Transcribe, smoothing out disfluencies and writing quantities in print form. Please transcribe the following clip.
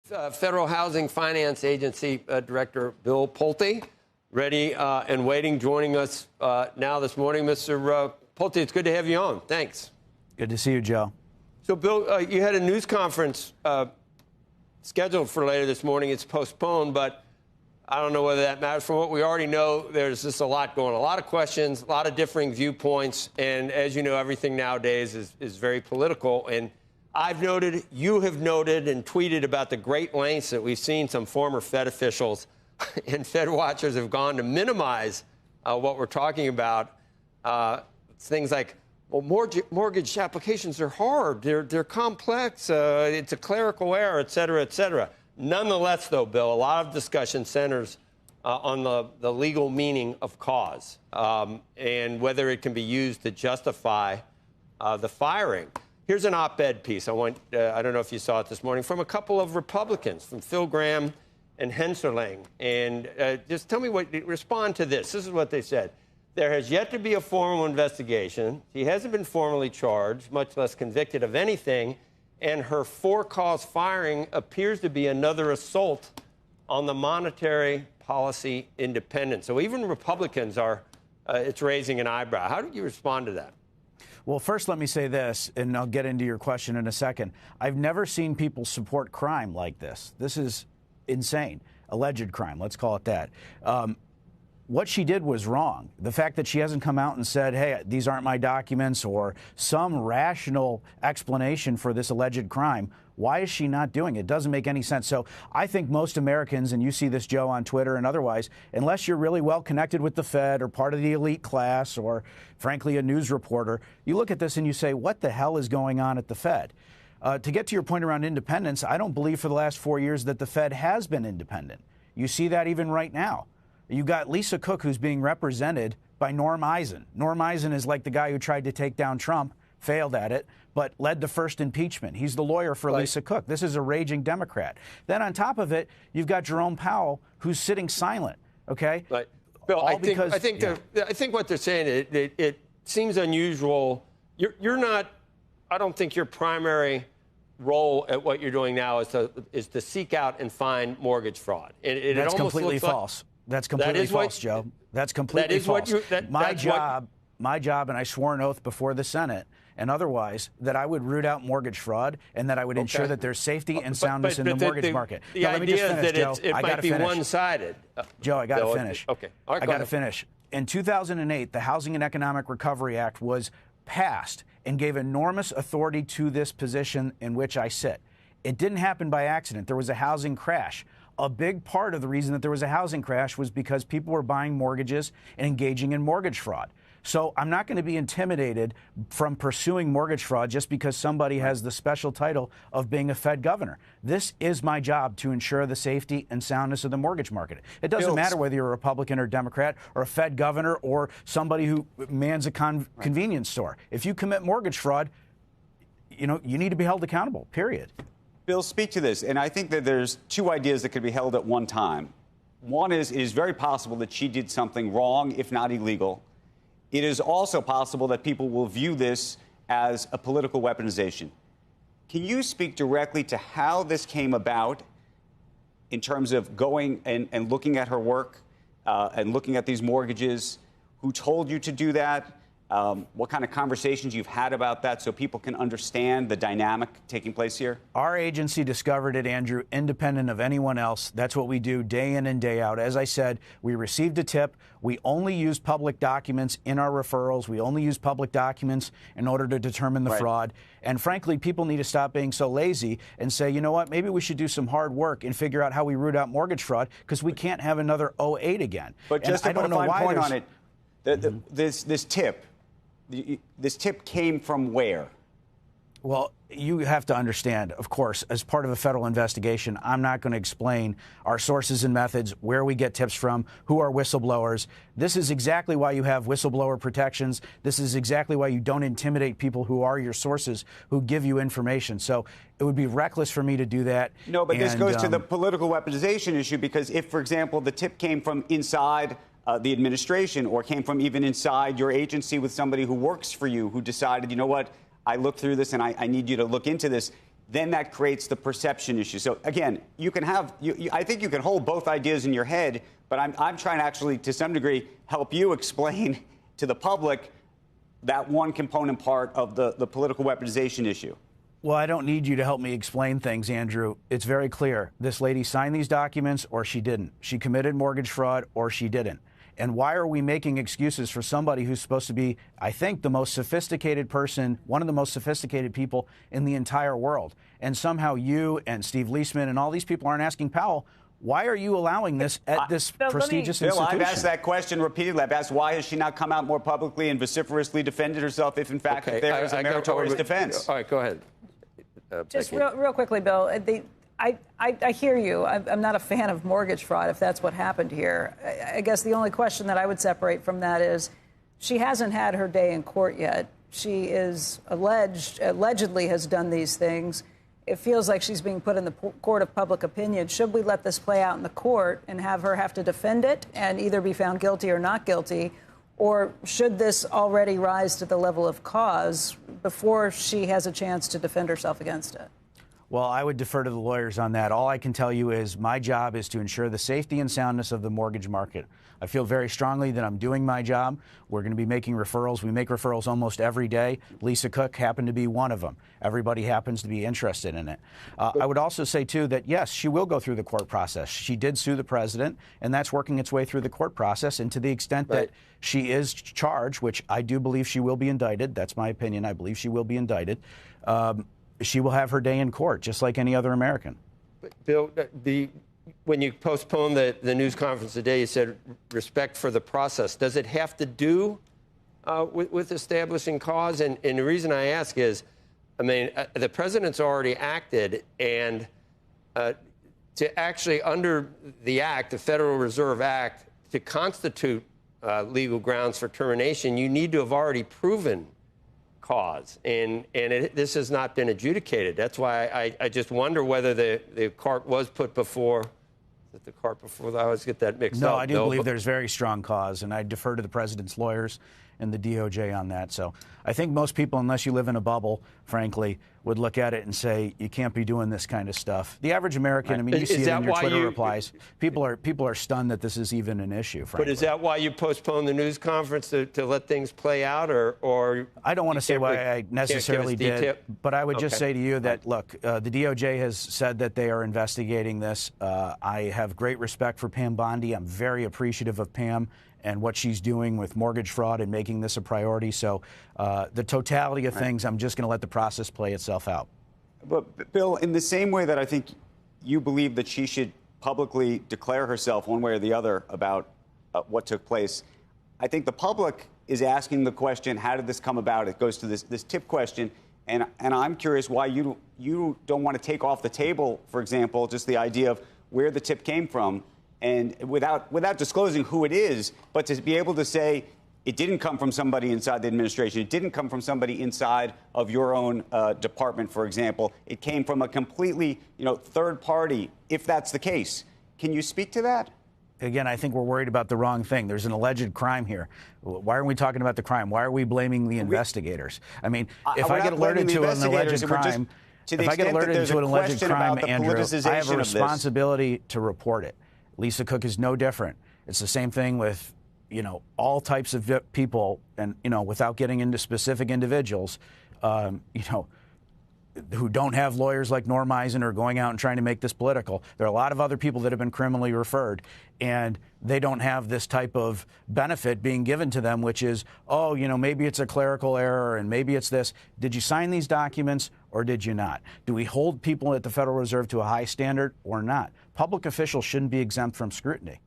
Federal Housing Finance Agency Director Bill Pulte, ready and waiting, joining us now this morning. Mr. Pulte, it's good to have you on. Thanks. Good to see you, Joe. So, Bill, you had a news conference scheduled for later this morning. It's postponed, but I don't know whether that matters. From what we already know, there's just a lot going on, a lot of questions, a lot of differing viewpoints. And as you know, everything nowadays is very political. And I've noted, you have noted and tweeted about the great lengths that we've seen some former Fed officials and Fed watchers have gone to minimize what we're talking about. Things like, well, mortgage applications are hard. They're complex. It's a clerical error, et cetera, et cetera. Nonetheless, though, Bill, a lot of discussion centers on the legal meaning of cause and whether it can be used to justify the firing. Here's an op-ed piece. I don't know if you saw it this morning, from a couple of Republicans, from Phil Gramm and Hensarling. And just tell me respond to this. This is what they said. There has yet to be a formal investigation. He hasn't been formally charged, much less convicted of anything. And her for-cause firing appears to be another assault on the monetary policy independence. So even Republicans it's raising an eyebrow. How do you respond to that? Well, first, let me say this, and I'll get into your question in a second. I've never seen people support crime like this. This is insane. Alleged crime, let's call it that. What she did was wrong. The fact that she hasn't come out and said, hey, these aren't my documents, or some rational explanation for this alleged crime, why is she not doing it? It doesn't make any sense. So I think most Americans, and you see this, Joe, on Twitter and otherwise, unless you're really well connected with the Fed or part of the elite class or, frankly, a news reporter, you look at this and you say, what the hell is going on at the Fed? To get to your point around independence, I don't believe for the last 4 years that the Fed has been independent. You see that even right now. You got Lisa Cook, who's being represented by Norm Eisen. Norm Eisen is like the guy who tried to take down Trump, failed at it, but led the first impeachment. He's the lawyer for Lisa Cook. This is a raging Democrat. Then on top of it, you've got Jerome Powell, who's sitting silent. Okay, right. Bill, I think what they're saying, it seems unusual. You're not. I don't think your primary role at what you're doing now is to seek out and find mortgage fraud. That's completely false. That's completely false, Joe. That's completely false. My job, and I swore an oath before the Senate and otherwise, that I would root out mortgage fraud and that I would ensure that there's safety and soundness in the mortgage market. The idea is that it might be one-sided. Joe, I got to finish. Okay. All right, I got to finish. In 2008, the Housing and Economic Recovery Act was passed and gave enormous authority to this position in which I sit. It didn't happen by accident. There was a housing crash. A big part of the reason that there was a housing crash was because people were buying mortgages and engaging in mortgage fraud. So I'm not going to be intimidated from pursuing mortgage fraud just because somebody has the special title of being a Fed governor. This is my job, to ensure the safety and soundness of the mortgage market. It doesn't matter whether you're a Republican or Democrat or a Fed governor or somebody who mans a convenience store. If you commit mortgage fraud, you need to be held accountable, period. Bill, speak to this. And I think that there's two ideas that could be held at one time. One is, it is very possible that she did something wrong, if not illegal. It is also possible that people will view this as a political weaponization. Can you speak directly to how this came about in terms of going and looking at her work and looking at these mortgages? Who told you to do that? What kind of conversations you've had about that so people can understand the dynamic taking place here? Our agency discovered it, Andrew, independent of anyone else. That's what we do day in and day out. As I said, we received a tip. We only use public documents in our referrals. We only use public documents in order to determine the fraud. And frankly, people need to stop being so lazy and say, you know what, maybe we should do some hard work and figure out how we root out mortgage fraud, because we can't have another 2008 again. But just to put a fine point on it, this tip came from where? Well, you have to understand, of course, as part of a federal investigation, I'm not going to explain our sources and methods, where we get tips from, who are whistleblowers. This is exactly why you have whistleblower protections. This is exactly why you don't intimidate people who are your sources, who give you information. So it would be reckless for me to do that. No, but this goes to the political weaponization issue, because if, for example, the tip came from inside the administration or came from even inside your agency with somebody who works for you who decided, you know what, I looked through this and I need you to look into this. then that creates the perception issue. So again, you can have, I think you can hold both ideas in your head, but I'm trying to actually, to some degree, help you explain to the public that one component part of the political weaponization issue. Well, I don't need you to help me explain things, Andrew. It's very clear. This lady signed these documents or she didn't. She committed mortgage fraud or she didn't. And why are we making excuses for somebody who's supposed to be, I think, the most sophisticated person, one of the most sophisticated people in the entire world? And somehow you and Steve Leisman and all these people aren't asking Powell, why are you allowing this at this prestigious institution? Bill, I've asked that question repeatedly. I've asked why has she not come out more publicly and vociferously defended herself if, in fact, there is a meritorious defense? All right, go ahead. Just real quickly, Bill. I hear you. I'm not a fan of mortgage fraud, if that's what happened here. I guess the only question that I would separate from that is she hasn't had her day in court yet. She is allegedly has done these things. It feels like she's being put in the court of public opinion. Should we let this play out in the court and have her have to defend it and either be found guilty or not guilty? Or should this already rise to the level of cause before she has a chance to defend herself against it? Well, I would defer to the lawyers on that. All I can tell you is my job is to ensure the safety and soundness of the mortgage market. I feel very strongly that I'm doing my job. We're going to be making referrals. We make referrals almost every day. Lisa Cook happened to be one of them. Everybody happens to be interested in it. I would also say, too, that, yes, she will go through the court process. She did sue the president, and that's working its way through the court process. And to the extent that she is charged, which I do believe she will be indicted, that's my opinion, I believe she will be indicted, she will have her day in court, just like any other American. Bill, when you postponed the news conference today, you said respect for the process. Does it have to do with establishing cause? And the reason I ask is, I mean, the president's already acted, and to actually, under the Act, the Federal Reserve Act, to constitute legal grounds for termination, you need to have already proven cause, and this has not been adjudicated. That's why I just wonder whether the cart was put before. Is it the cart before? I always get that mixed up. No, I do believe there's very strong cause, and I defer to the president's lawyers and the DOJ on that. So I think most people, unless you live in a bubble, frankly, would look at it and say, you can't be doing this kind of stuff. The average American, I mean, you see it in your Twitter replies. People are stunned that this is even an issue, frankly. But is that why you postponed the news conference, to let things play out, or I don't want to say why I necessarily did, but I would just say to you that, look, the DOJ has said that they are investigating this. I have great respect for Pam Bondi. I'm very appreciative of Pam and what she's doing with mortgage fraud and making this a priority. So the totality of things, I'm just going to let the process play itself out. But, Bill, in the same way that I think you believe that she should publicly declare herself one way or the other about what took place, I think the public is asking the question, how did this come about? It goes to this tip question. And I'm curious why you don't want to take off the table, for example, just the idea of where the tip came from, and without disclosing who it is, but to be able to say it didn't come from somebody inside the administration, it didn't come from somebody inside of your own department, for example. It came from a completely, third party, if that's the case. Can you speak to that? Again, I think we're worried about the wrong thing. There's an alleged crime here. Why aren't we talking about the crime? Why are we blaming the investigators? I mean, if I get alerted to an alleged crime, Andrew, I have a responsibility to report it. Lisa Cook is no different. It's the same thing with, all types of people, and, without getting into specific individuals, who don't have lawyers like Norm Eisen or going out and trying to make this political. There are a lot of other people that have been criminally referred, and they don't have this type of benefit being given to them, which is, maybe it's a clerical error and maybe it's this. Did you sign these documents or did you not? Do we hold people at the Federal Reserve to a high standard or not? Public officials shouldn't be exempt from scrutiny.